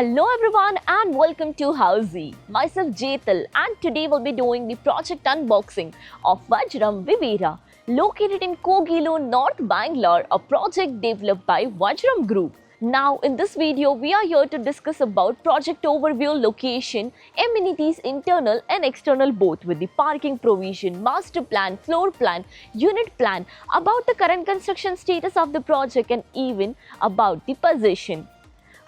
Hello everyone and welcome to Housey. Myself Jetal and today we'll be doing the project unboxing of Vajram Vivera, located in Kogilo, North Bangalore, a project developed by Vajram Group. Now in this video we are here to discuss about project overview, location, amenities internal and external both, with the parking provision, master plan, floor plan, unit plan, about the current construction status of the project and even about the possession.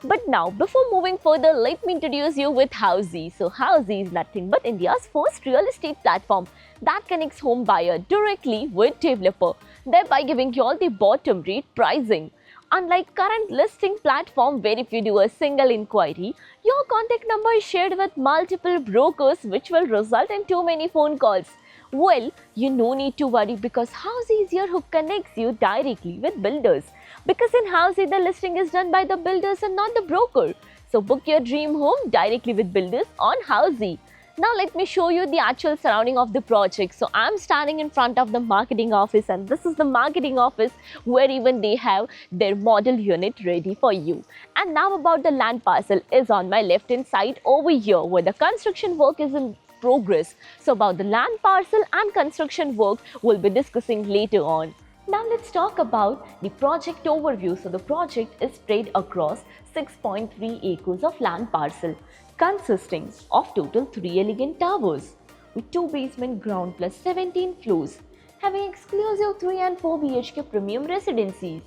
But now, before moving further, let me introduce you with Housey. So Housey is nothing but India's first real estate platform that connects home buyer directly with developer, thereby giving you all the bottom rate pricing. Unlike current listing platform where if you do a single inquiry, your contact number is shared with multiple brokers, which will result in too many phone calls. Well, you no need to worry because Housey is here who connects you directly with builders. Because in Housey, the listing is done by the builders and not the broker. So book your dream home directly with builders on Housey. Now let me show you the actual surrounding of the project. So I'm standing in front of the marketing office and this is the marketing office where even they have their model unit ready for you. And now about the land parcel is on my left hand side over here where the construction work is in progress. So about the land parcel and construction work we'll be discussing later on. Now let's talk about the project overview. So the project is spread across 6.3 acres of land parcel consisting of total 3 elegant towers with 2 basement ground plus 17 floors, having exclusive 3 and 4 BHK premium residencies.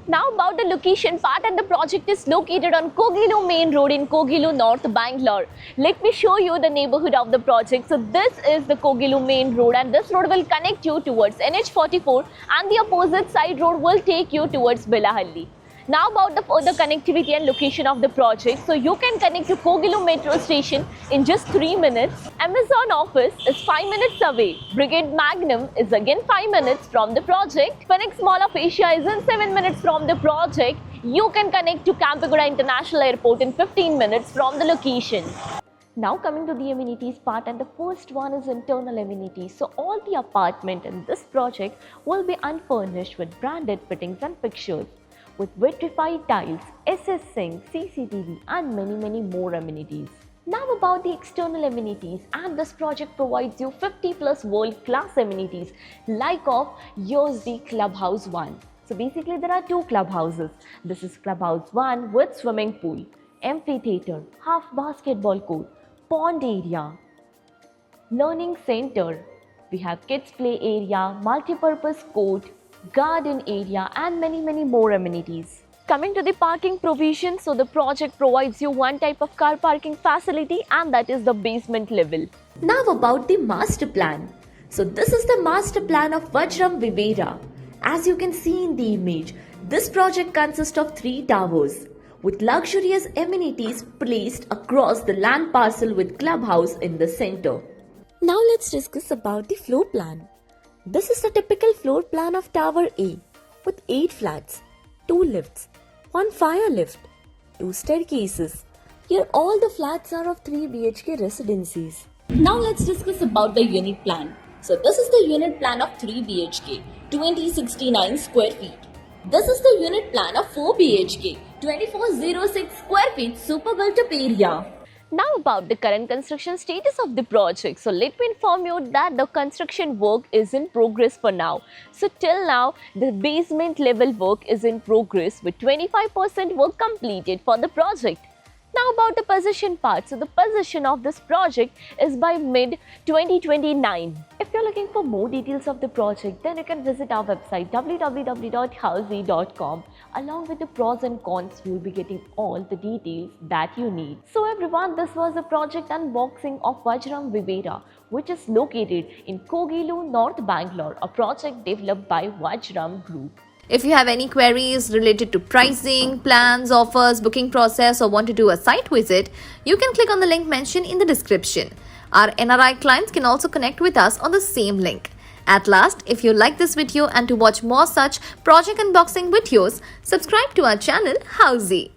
Now about the location part, and the project is located on Kogilo Main Road in Kogilo, North Bangalore. Let me show you the neighborhood of the project. So this is the Kogilo Main Road and this road will connect you towards NH44 and the opposite side road will take you towards Belahalli. Now about the further connectivity and location of the project. So you can connect to Kogilo metro station in just 3 minutes. Amazon office is 5 minutes away. Brigade Magnum is again 5 minutes from the project. Phoenix Mall of Asia is in 7 minutes from the project. You can connect to Kampagura International Airport in 15 minutes from the location. Now coming to the amenities part, and the first one is internal amenities. So all the apartment in this project will be unfurnished with branded fittings and fixtures, with vitrified tiles, SS sink, CCTV and many more amenities. Now about the external amenities, and this project provides you 50 plus world class amenities like of here's the Clubhouse 1. So basically there are 2 clubhouses. This is Clubhouse 1 with swimming pool, amphitheater, half basketball court, pond area, learning center. We have kids play area, multi-purpose court, garden area and many more amenities. Coming to the parking provision, so the project provides you one type of car parking facility and that is the basement level. Now about the master plan. So this is the master plan of Vajram Vivera. As you can see in the image, this project consists of 3 towers with luxurious amenities placed across the land parcel with clubhouse in the center. Now let's discuss about the floor plan. This is the typical floor plan of Tower A with 8 flats, 2 lifts, 1 fire lift, 2 staircases. Here all the flats are of 3 BHK residencies. Now let's discuss about the unit plan. So this is the unit plan of 3 BHK, 2069 square feet. This is the unit plan of 4 BHK, 2406 square feet super built-up area. Now about the current construction status of the project. So let me inform you that the construction work is in progress for now. So till now the basement level work is in progress with 25% work completed for the project. Now about the possession part. So the possession of this project is by mid 2029. If you're looking for more details of the project, then you can visit our website www.housey.com. Along with the pros and cons, you'll be getting all the details that you need. So everyone, this was a project unboxing of Vajram Vivera, which is located in Kogilo, North Bangalore, a project developed by Vajram Group. If you have any queries related to pricing, plans, offers, booking process or want to do a site visit, you can click on the link mentioned in the description. Our NRI clients can also connect with us on the same link. At last, if you like this video and to watch more such project unboxing videos, subscribe to our channel Housey.